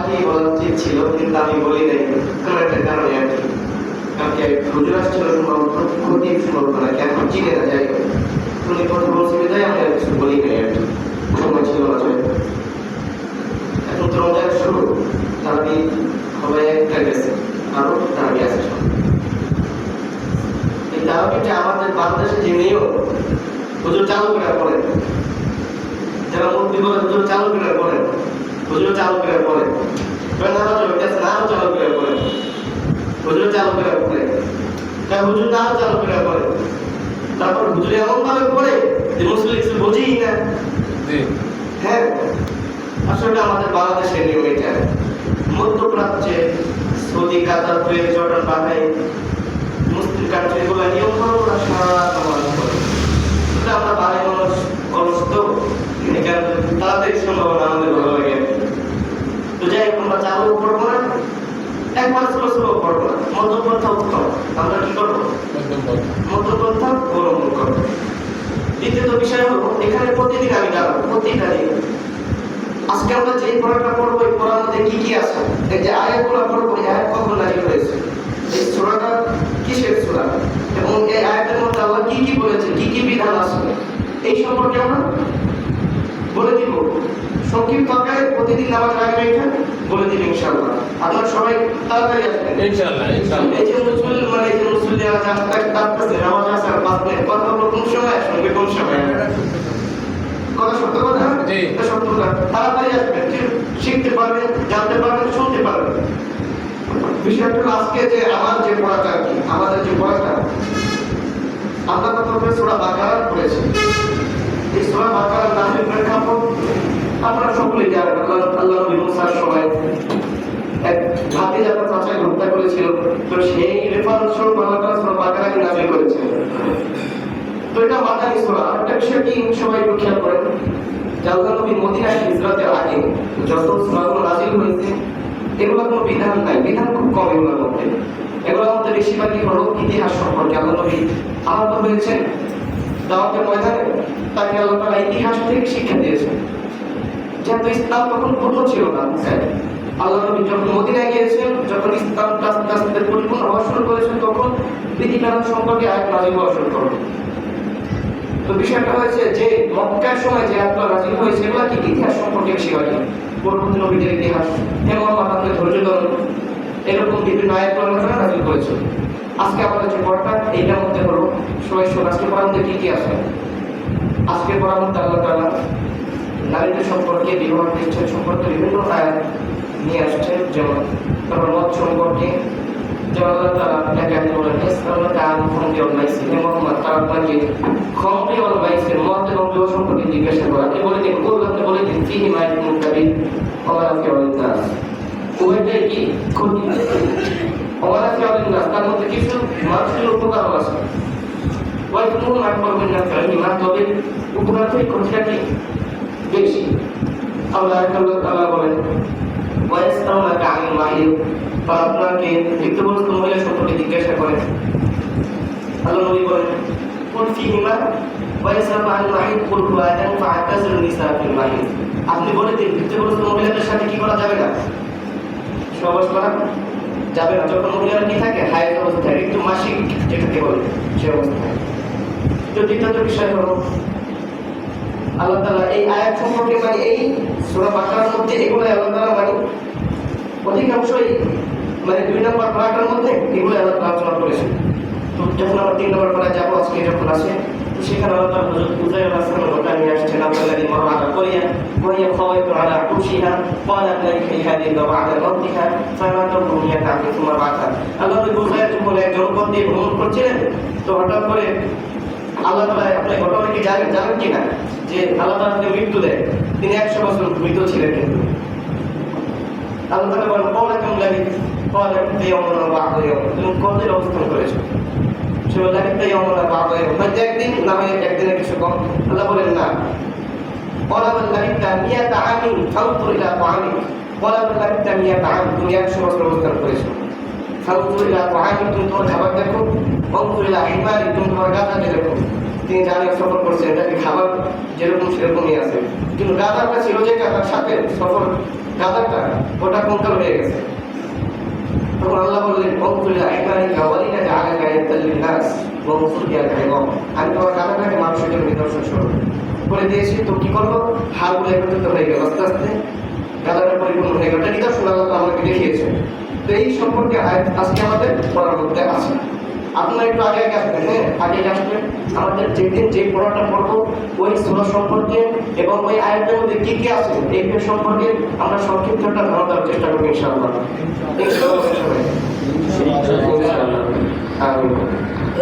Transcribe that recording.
আমাকে বলা উচিত ছিল, কিন্তু আমি বলি নাই কোনো একটা কারণে আর কি। আমাকে হুজুর আসছিল ক্ষতি বলবো না, এখন চিনে না যাই উনি কথা বলছে যাই আমি আর কিছু বলি নাই আর কি, সময় ছিল না। এখন তো রোজার শুরু, তারাবি সবাই একটা গেছে, আরো তারাবি আছে। এই তারাবিটা আমাদের বাংলাদেশে যে নিয়ম হুজুর চালু করে পড়েন, যারা মুক্তি বলে হুজুর চালু করে পড়েন, হুজুর চালু করে পড়েন, নাও চালু করে পড়েন, হুজুর চালু করে পড়ে, হুজুর নাও চালু করে পড়ে। তারপর হুজুর এমন ভাবে পড়ে যে মুসলিম কিছু বোঝেই না। হ্যাঁ, আসলে আমাদের বাংলাদেশের নিয়ম এটা। মধ্যপ্রাচ্যে Saudi, Qatar, Kuwait, Jordan, Bahrain, Muslim country এগুলো নিয়ম করো, ওরা সারা সমাজ করে। কিন্তু আমরা বাড়ির মানুষ অলস তো, তাড়াতাড়ি সম্ভাবনা আমাদের ভালো লাগে। তো যাই হোক, আমরা চালু করবো না, একবার স্লো করবো না, মধ্যপন্থা উত্তম। আমরা কি করবো? মধ্যপন্থা অবলম্বন করবো। দ্বিতীয়ত বিষয় হলো, এখানে প্রতিদিন আমি দাঁড়াবো, প্রতিটা দিন। আজকে আমরা যে পড়াটা পড়বো, এই পড়ার মধ্যে কি কি আছে, এই যে আয়াতগুলো পড়বো, এই আয়াত কখন নাযিল হয়েছে, এই সূরাটা কিসের সূরা, এবং এই আয়াতের মধ্যে আল্লাহ কি কি বলেছে, কি কি বিধান আছে, এই সম্পর্কে আমরা বলে দিব সংক্ষিপ্ত আকারে। প্রতিদিন নামাজ আগে এটা বলে দিব ইনশাআল্লাহ। আপনারা সবাই তাড়াতাড়ি আসবেন ইনশাআল্লাহ। এই যে মুসলিম মানে এই যে মুসলিম তারপরে নামাজ আছে আর 5 মিনিট কথা বলবো, কোন সময় আসবে, কোন সময় কথা সত্য কথা, সত্য কথা। তাড়াতাড়ি আসবেন, শিখতে পারবেন, জানতে পারবেন, শুনতে পারবেন। বিষয়টা হলো আজকে যে আমার যে পড়াটা কি, আমাদের যে পড়াটা, আমরা তো প্রথমে সূরা বাকারা পড়েছি। এই সূরা বাকারার নামের প্রেক্ষাপট আপনারা সকলেই জানেন। আল্লাহ নবী মুসার সময় এক ভাতিজাকে চাচাকে হত্যা করেছিল, তো সেই রেফারেন্স স্বরূপ আল্লাহ তাআলা সূরা বাকারাকে নাযিল করেছেন। তো এটা মাদানী সূরা। আরেকটা বিষয় কি সবাই একটু খেয়াল করেন, যে আল্লাহ নবী মদিনায় হিজরতের আগে যত সূরাগুলো নাযিল হয়েছে, এগুলোর কোনো বিধান নাই, বিধান খুব কম এগুলোর মধ্যে। এগুলোর মধ্যে বেশিরভাগই হলো ইতিহাস সম্পর্কে। আল্লাহ নবী আহত হয়েছেন দাওয়াতের ময়দানে, তাকে আল্লাহ তাআলা ইতিহাস থেকে শিক্ষা দিয়েছেন। যেহেতু ইসলাম তখন প্রথম ছিল না, আল্লাহ নবী যখন মদিনায় গিয়েছেন, যখন ইসলাম আস্তে আস্তে পরিপূর্ণ হওয়া শুরু করেছেন, তখন বিধিবিধান সম্পর্কে আয়াত নাযিল হওয়া শুরু করল। তো বিষয়টা হয়েছে যে মক্কার সময় যে আয়াতগুলো নাযিল হয়েছে, এগুলো কি ইতিহাস সম্পর্কে বেশিরভাগই পূর্ববর্তী নবীদের ইতিহাস, হেমন্ত আপনাদের ধৈর্য ধরুন, এরকম বিভিন্ন আয়াতগুলো নাযিল করেছে। আজকে আমাদের যে পড়াটা এইটার মধ্যে হলো সবাই শোন, আজকে পড়ার মধ্যে কি কি আছে। আজকে পড়ার মধ্যে আল্লাহ তাআলা নারীদের সম্পর্কে, বিবাহ বিচ্ছেদ সম্পর্কে বিভিন্ন আয়াত নিয়ে আসছেন। যেমন মত সম্পর্কে, যেমন আল্লাহ তাআলা এখানে বলেন, ইসলামকে আনফুনকে অনলাইসি, হে মুহাম্মদ, তারা আপনাকে খমরি অনলাইসি মত এবং বিবাহ সম্পর্কে জিজ্ঞাসা করে। আপনি বলে দিন, আপনি বলে দিন, ফিহি মাইতুন মুতাবিন ওয়ালাফি ওয়ালিনাস, উভয়টাই কি ক্ষতি, ওয়ালাফি ওয়ালিনাস, তার মধ্যে কিছু মানুষের উপকার আছে। ওয়াইতুন আকবার মিন নাফিহি, তবে উপকার থেকে ক্ষতিটা কি বেশি। আল্লাহ তাআলা বলেন, ওয়াইসতাউনাকা আনিল মাহিদ, আপনাকে ঋতুগ্রস্ত মহিলা সম্পর্কে জিজ্ঞাসা করেন। আল্লাহ নবী বলেন, কুল ফীহিমা ওয়াইসতাউনাকা আনিল মাহিদ কুল হুয়া আযান ফা'তাযিলুন নিসা ফিল মাহিদ, আপনি বলে দিন ঋতুগ্রস্ত মহিলাদের সাথে কি করা যাবে না, সহবাস করা যাবে না। যখন মহিলারা কি থাকে, হায়েজ অবস্থায়, ঋতু মাসিক যেটাকে বলে, সে অবস্থায়। তো দ্বিতীয়ত বিষয় হলো, আল্লাহ তাআলা এই আয়াত সম্পর্কে মানে এই সূরা বাকারার মধ্যে এগুলো আল্লাহ তাআলা মানে অধিকাংশই মানে 2 নম্বর পারাটার মধ্যে এগুলো আল্লাহ তাআলা আলোচনা করেছেন। তো যখন আমরা 3 নম্বর পারা যাবো আজকে যখন আসে, তো সেখানে আল্লাহ তাআলা হযরত উযাইর আলাইহিস সালামের কথা নিয়ে আসছেন। আল্লাযী মারআতা করিয়া ওয়া খাওয়াইতু আলা কুশিহা ক্বালা লাইকা হাদিহি ওয়া বা'দা মাউতিহা ফামা তাকুনিয়া তাকি সুমা বা'থা। আল্লাহ উযাইর যখন এক জনপদ দিয়ে ভ্রমণ করছিলেন, তো হঠাৎ করে আল্লাহ তাআলা, আপনি ঘটনা কি জানেন কিনা, যে আল্লাহ তাআলা মৃত্যু দেয়, তিনি 100 বছর মৃত ছিলেন। কিন্তু আল্লাহ তাআলা বলেন, ক্বালা কাম লাবিথ, ক্বালা ইয়াওমান ওয়া বা'দা ইয়াওম, তুমি কতদিন অবস্থান করেছো, সে বলল লাবিথ ইয়াওমান ওয়া বা'দা ইয়াওম, মানে একদিন না হয় একদিনের কিছু কম। আল্লাহ বলেন না, ক্বালা বাল লাবিথ মিয়াতা আমিন ফাউতুর ইলা তাআমিক, ক্বালা বাল লাবিথ মিয়াতা আম, তুমি 100 বছর অবস্থান করেছো। ফাউতুর ইলা তাআমিক, তুমি তোমার খাবার দেখো, ফাউতুর ইলা হিমারি, তুমি তোমার গাধাকে দেখো। তিনি জানে সফর করছেন, এটাকে খাবার যেরকম সেরকমই আছে, কিন্তু গাদারটা ছিল যে তার সাথে সফর গাদারটা ওটা কঙ্কাল হয়ে গেছে। তখন আল্লাহ বললেন অকুল্লা ইমানি গাওয়ালিনা জাআলা গায়াতাল নাস ওয়া মুসলিয়া গায়ব, আমি তোমার গাদারটাকে মানুষের জন্য নিদর্শন স্বরূপ করে দিয়েছি। তো কি করবো, হাড়গুলো একত্রিত হয়ে গেল, আস্তে আস্তে গাদারটা পরিপূর্ণ হয়ে গেল। এটা নিদর্শন আল্লাহ আমাকে দেখিয়েছে। তো এই সম্পর্কে আজকে আমাদের পড়ার মধ্যে আছে। আপনারা একটু আগে আগে আসবেন, হ্যাঁ আগে আসবেন। আমাদের যেদিন যে পড়াটা পড়বো ওই সূরা সম্পর্কে এবং ওই আয়াতের মধ্যে কি কি আছে এই সম্পর্কে আমরা সংক্ষিপ্ত একটা ধারণা দেওয়ার চেষ্টা করবো ইনশাআল্লাহ। ইনশাআল্লাহ। আমিন।